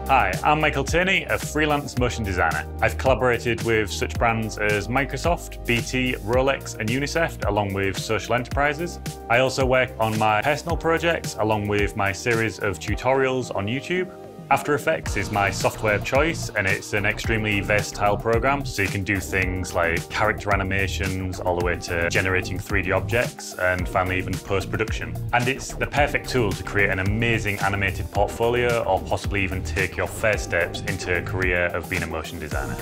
Hi, I'm Michael Tierney, a freelance motion designer. I've collaborated with such brands as Microsoft, BT, Rolex and UNICEF, along with social enterprises. I also work on my personal projects, along with my series of tutorials on YouTube. After Effects is my software of choice, and it's an extremely versatile program, so you can do things like character animations all the way to generating 3D objects and finally even post-production. And it's the perfect tool to create an amazing animated portfolio or possibly even take your first steps into a career of being a motion designer.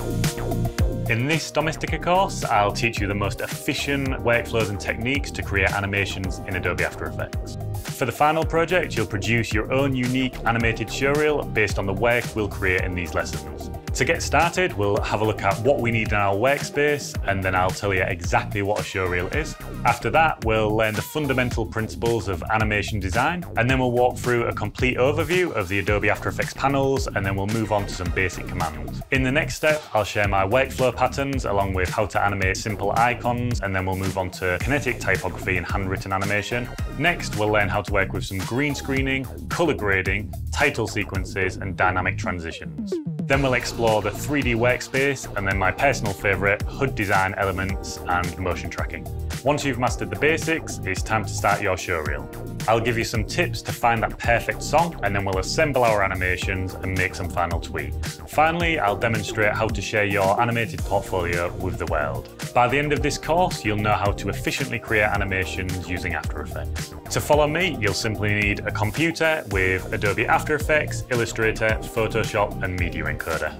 In this Domestika course, I'll teach you the most efficient workflows and techniques to create animations in Adobe After Effects. For the final project, you'll produce your own unique animated showreel based on the work we'll create in these lessons. To get started, we'll have a look at what we need in our workspace, and then I'll tell you exactly what a showreel is. After that, we'll learn the fundamental principles of animation design, and then we'll walk through a complete overview of the Adobe After Effects panels, and then we'll move on to some basic commands. In the next step, I'll share my workflow patterns along with how to animate simple icons, and then we'll move on to kinetic typography and handwritten animation. Next, we'll learn how to work with some green screening, color grading, title sequences, and dynamic transitions. Then we'll explore the 3D workspace and then my personal favourite, HUD design elements and motion tracking. Once you've mastered the basics, it's time to start your showreel. I'll give you some tips to find that perfect song, and then we'll assemble our animations and make some final tweaks. Finally, I'll demonstrate how to share your animated portfolio with the world. By the end of this course, you'll know how to efficiently create animations using After Effects. To follow me, you'll simply need a computer with Adobe After Effects, Illustrator, Photoshop and Media Encoder.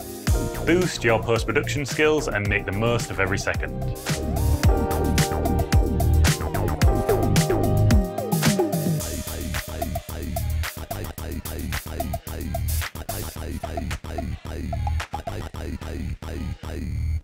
Boost your post-production skills and make the most of every second. Hey.